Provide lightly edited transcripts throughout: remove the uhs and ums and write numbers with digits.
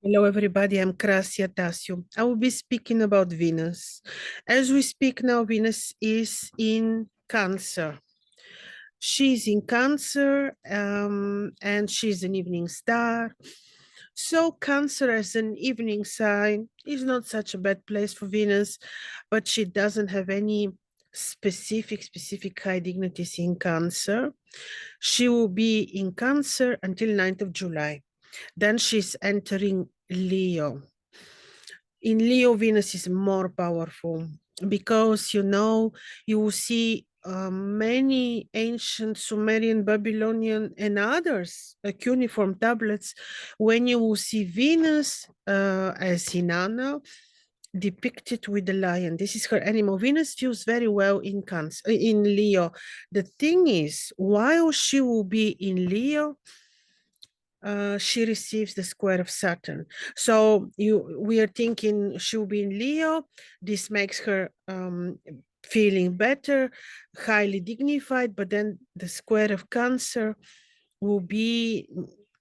Hello, everybody. I'm Krasi Attasio. I will be speaking about Venus. As we speak now, Venus is in Cancer. She's in Cancer and she's an evening star. So, Cancer as an evening sign is not such a bad place for Venus, but she doesn't have any specific high dignities in Cancer. She will be in Cancer until 9th of July. Then she's entering Leo. In Leo, Venus is more powerful because you will see many ancient Sumerian, Babylonian, and others cuneiform tablets when you will see Venus as Inanna depicted with the lion. This is her animal. Venus feels very well in Cancer, in Leo. The thing is, while she will be in Leo, she receives the square of Saturn. So we are thinking she'll be in Leo. This makes her feeling better, highly dignified, but then the square of Cancer will be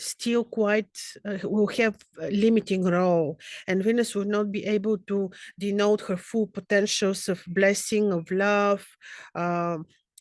still quite will have a limiting role, and Venus will not be able to denote her full potentials of blessing, of love,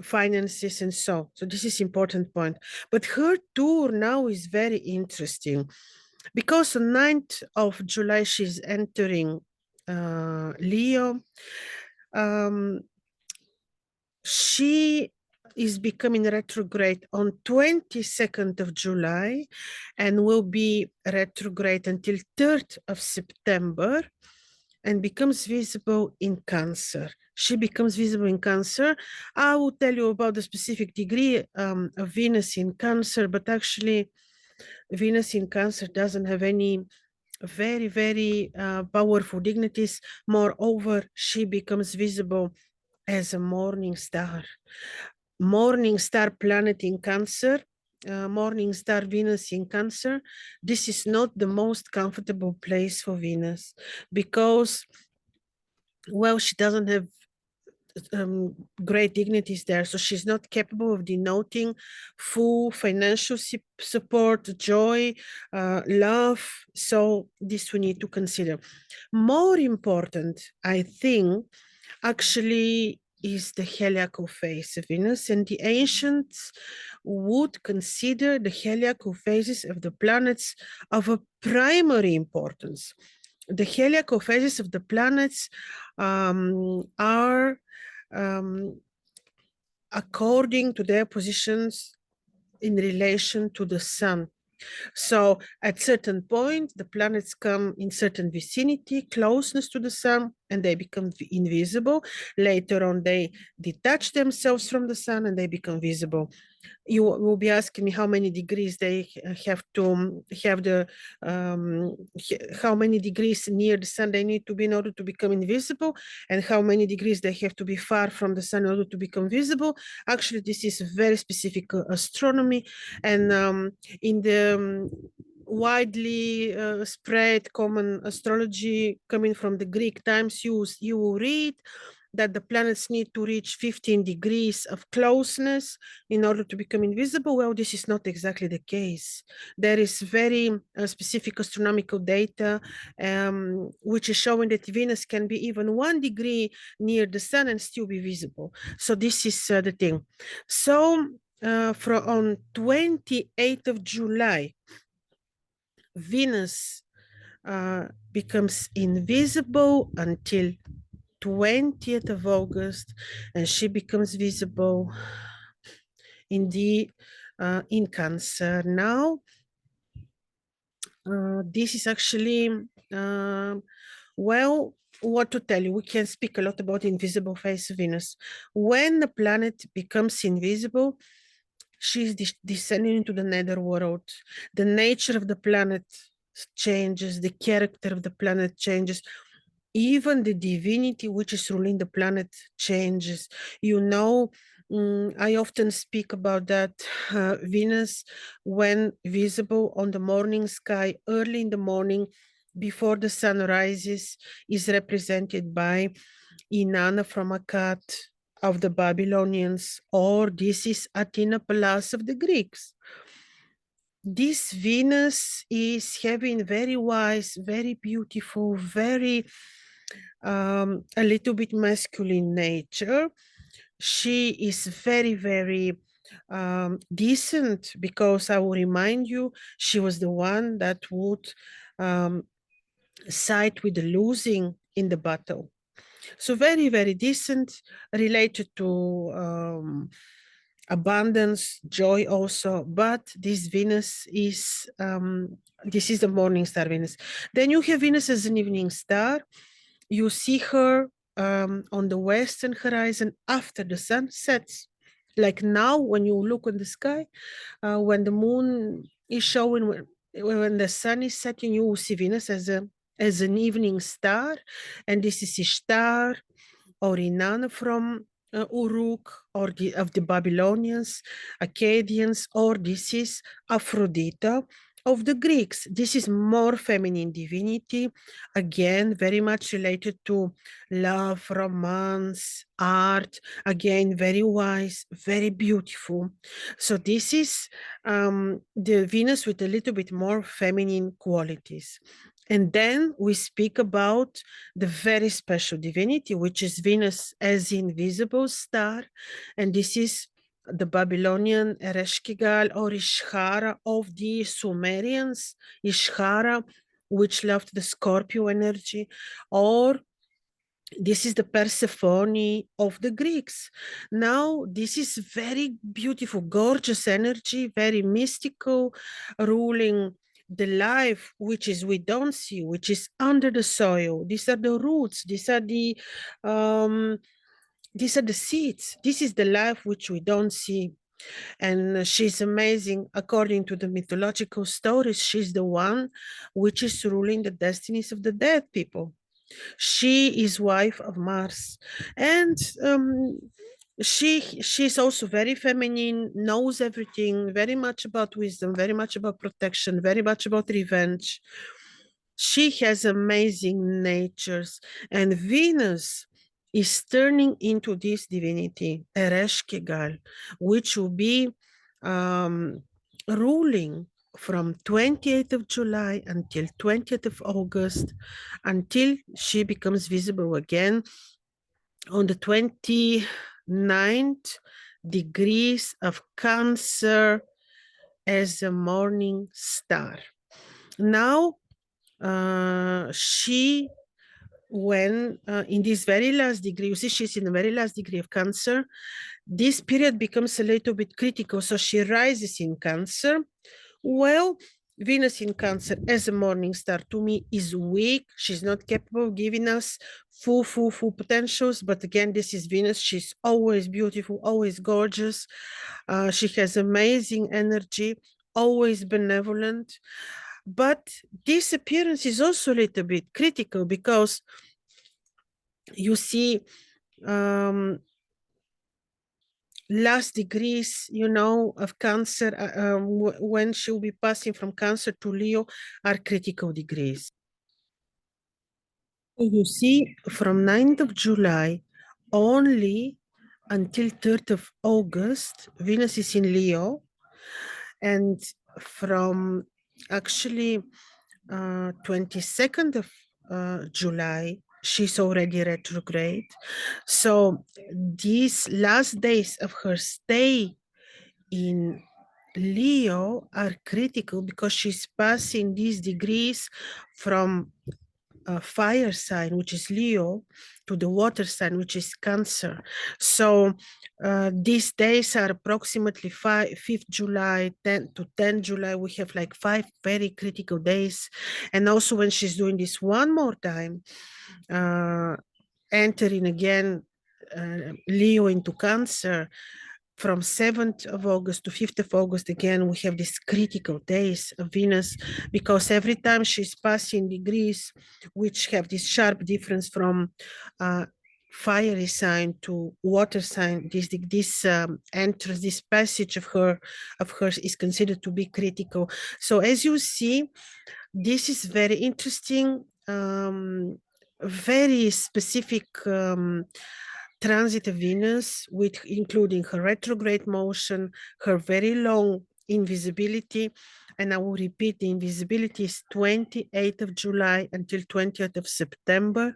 finances, and so this is important point. But her tour now is very interesting because on 9th of July she's entering Leo. She is becoming retrograde on 22nd of July and will be retrograde until 3rd of September and becomes visible in Cancer. She becomes visible in Cancer. I will tell you about the specific degree of Venus in Cancer, but actually Venus in Cancer doesn't have any very powerful dignities. Moreover, she becomes visible as a morning star. Morning star planet in Cancer, morning star Venus in Cancer. This is not the most comfortable place for Venus because, well, she doesn't have great dignities there. So she's not capable of denoting full financial support, joy, love. So this we need to consider. More important, I think, actually is the heliacal phase of Venus, and the ancients would consider the heliacal phases of the planets of a primary importance. The heliacal phases of the planets are according to their positions in relation to the sun. So at certain point, the planets come in certain vicinity, closeness to the sun, and they become invisible. Later on, they detach themselves from the sun and they become visible. You will be asking me how many degrees they have to have how many degrees near the sun they need to be in order to become invisible, and how many degrees they have to be far from the sun in order to become visible. Actually, this is very specific astronomy, and in the widely spread common astrology coming from the Greek times, you will read that the planets need to reach 15 degrees of closeness in order to become invisible. Well, this is not exactly the case. There is very specific astronomical data which is showing that Venus can be even 1 degree near the sun and still be visible. So this is the thing. So from on 28th of July, Venus becomes invisible until 20th of August, and she becomes visible in Cancer. Now, this is actually, well, what to tell you. We can speak a lot about invisible phase of Venus. When the planet becomes invisible, she's descending into the netherworld. The nature of the planet changes, the character of the planet changes. Even the divinity which is ruling the planet changes. I often speak about that. Venus, when visible on the morning sky, early in the morning, before the sun rises, is represented by Inanna from Akkad of the Babylonians, or this is Athena Pallas of the Greeks. this Venus is having very wise, very beautiful, very a little bit masculine nature. She is very, very decent, because I will remind you, she was the one that would um, side with the losing in the battle. So very, very decent, related to abundance, joy also. But this Venus is, this is the morning star Venus. Then you have Venus as an evening star. You see her on the western horizon after the sun sets. Like now, when you look on the sky, when the moon is showing, when the sun is setting, you will see Venus as an evening star, and this is Ishtar or Inanna from Uruk, or of the Babylonians, Akkadians, or this is Aphrodite of the Greeks. This is more feminine divinity, again, very much related to love, romance, art, again, very wise, very beautiful. So this is the Venus with a little bit more feminine qualities. And then we speak about the very special divinity, which is Venus as invisible star. And this is the Babylonian Ereshkigal or Ishara of the Sumerians, Ishara, which loved the Scorpio energy, or this is the Persephone of the Greeks. Now, this is very beautiful, gorgeous energy, very mystical, ruling the life which is we don't see, which is under the soil. These are the roots. Um, these are the seeds. This is the life which we don't see. And she's amazing. According to the mythological stories, she's the one which is ruling the destinies of the dead people. She is wife of Mars, and she's also very feminine, knows everything, very much about wisdom, very much about protection, very much about revenge. She has amazing natures, and Venus is turning into this divinity, Ereshkigal, which will be ruling from 28th of July until 20th of August, until she becomes visible again on the 29th degrees of Cancer as a morning star. Now, she, when in this very last degree, you see she's in the very last degree of Cancer, this period becomes a little bit critical. So she rises in Cancer. Well, Venus in Cancer as a morning star to me is weak. She's not capable of giving us full potentials. But again, this is Venus. She's always beautiful, always gorgeous. She has amazing energy, always benevolent. But this appearance is also a little bit critical, because you see last degrees, of Cancer, when she'll be passing from Cancer to Leo, are critical degrees. So you see, from 9th of July only until 3rd of August, Venus is in Leo. And from actually 22nd of July, she's already retrograde. So these last days of her stay in Leo are critical, because she's passing these degrees from a fire sign, which is Leo, to the water sign, which is Cancer. So these days are approximately 5th July, 10 to 10 July. We have like 5 very critical days. And also when she's doing this one more time, entering again Leo into Cancer, from 7th of August to 5th of August, again, we have these critical days of Venus, because every time she's passing degrees, which have this sharp difference from fiery sign to water sign, this entrance, this passage of hers is considered to be critical. So as you see, this is very interesting, very specific transit of Venus, with including her retrograde motion, her very long invisibility, and I will repeat, the invisibility is 28th of July until 20th of September.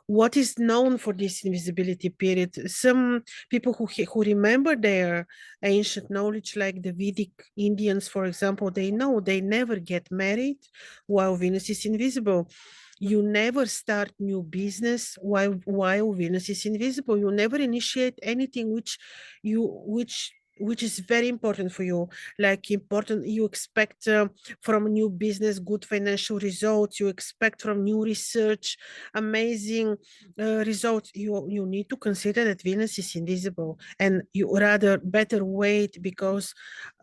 What is known for this invisibility period? Some people who remember their ancient knowledge, like the Vedic Indians, for example, they know they never get married while Venus is invisible. You never start new business while Venus is invisible. You never initiate anything which is very important for you. Like important, you expect from new business good financial results. You expect from new research amazing results. You need to consider that Venus is invisible, and you rather better wait, because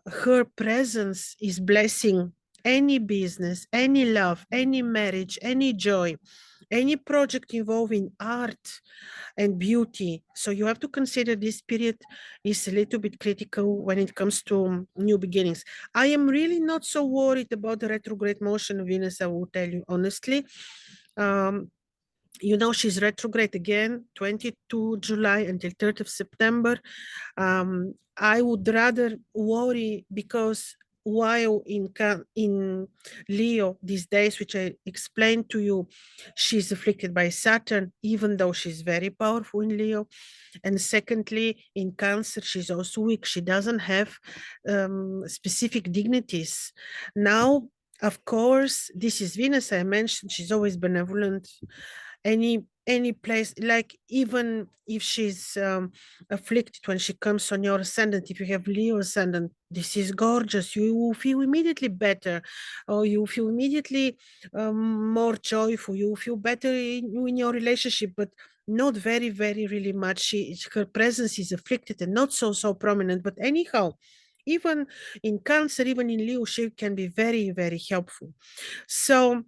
her presence is blessing any business, any love, any marriage, any joy, any project involving art and beauty. So you have to consider this period is a little bit critical when it comes to new beginnings. I am really not so worried about the retrograde motion of Venus, I will tell you honestly. You know, she's retrograde again, 22 July until 3rd of September. I would rather worry, because while in Leo these days, which I explained to you, she's afflicted by Saturn, even though she's very powerful in Leo. And secondly, in Cancer, she's also weak. She doesn't have specific dignities. Now, of course, this is Venus, I mentioned, she's always benevolent. Any place, like even if she's afflicted, when she comes on your ascendant, if you have Leo ascendant, this is gorgeous. You will feel immediately better, or you feel immediately more joyful. You feel better in your relationship, but not very really much. Her presence is afflicted and not so prominent. But anyhow, even in Cancer, even in Leo, she can be very helpful. So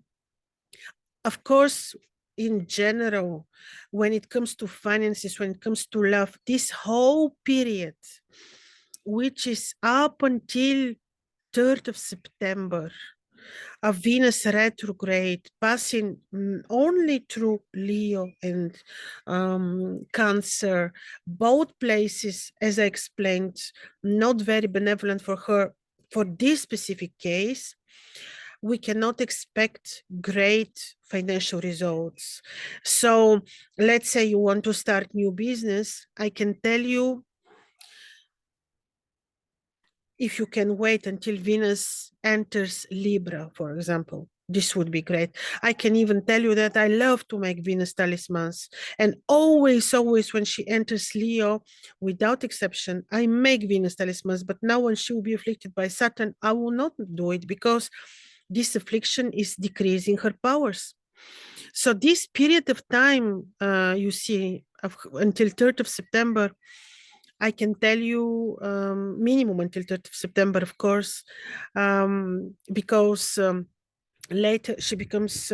of course, in general, when it comes to finances, when it comes to love, this whole period, which is up until 3rd of September, a Venus retrograde passing only through Leo and Cancer, both places, as I explained, not very benevolent for her for this specific case. We cannot expect great financial results. So let's say you want to start new business. I can tell you, if you can wait until Venus enters Libra, for example, this would be great. I can even tell you that I love to make Venus talismans. And always when she enters Leo, without exception, I make Venus talismans. But now when she will be afflicted by Saturn, I will not do it, because this affliction is decreasing her powers. So this period of time, you see, until 3rd of September, I can tell you, minimum until 3rd of September, of course, because later she becomes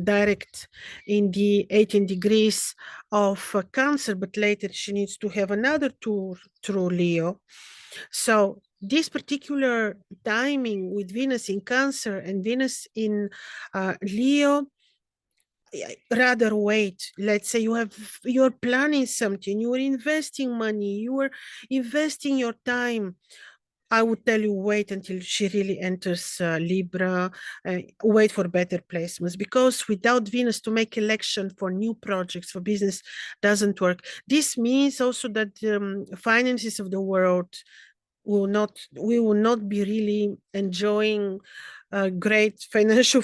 direct in the 18 degrees of Cancer, but later she needs to have another tour through Leo. So this particular timing with Venus in Cancer and Venus in Leo, rather wait. Let's say you're planning something, you're investing money, you're investing your time. I would tell you, wait until she really enters Libra, wait for better placements, because without Venus to make election for new projects, for business, doesn't work. This means also that finances of the world we will not be really enjoying great financial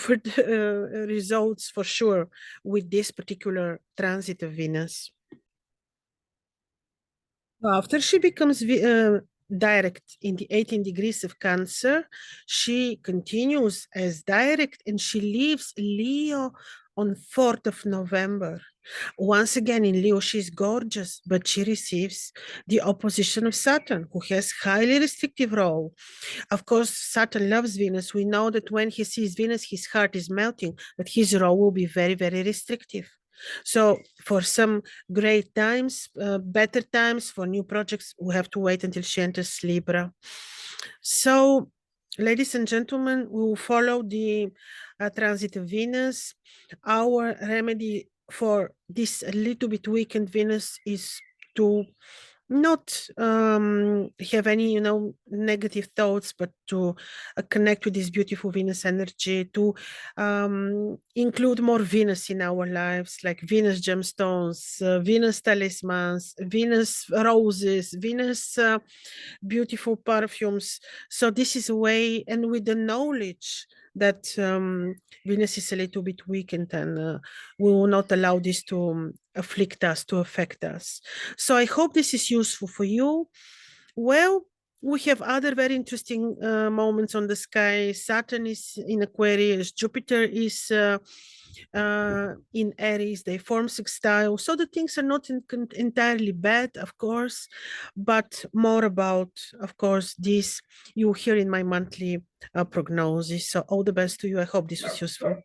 results for sure with this particular transit of Venus. After she becomes direct in the 18 degrees of Cancer, she continues as direct, and she leaves Leo on 4th of November. Once again, in Leo, she's gorgeous, but she receives the opposition of Saturn, who has highly restrictive role. Of course, Saturn loves Venus. We know that when he sees Venus, his heart is melting, but his role will be very restrictive. So for some great times, better times for new projects, we have to wait until she enters Libra. So, ladies and gentlemen, we will follow the transit of Venus. Our remedy for this a little bit weakened Venus is to not have any negative thoughts, but to connect with this beautiful Venus energy, to include more Venus in our lives, like Venus gemstones, Venus talismans, Venus roses, Venus beautiful perfumes. So this is a way, and with the knowledge that Venus is a little bit weakened, and we will not allow this to afflict us, to affect us. So I hope this is useful for you. Well, we have other very interesting moments on the sky. Saturn is in Aquarius, Jupiter is in Aries, they form sextile. So the things are not entirely bad, of course, but more about, of course, this you hear in my monthly prognosis. So all the best to you. I hope this was useful.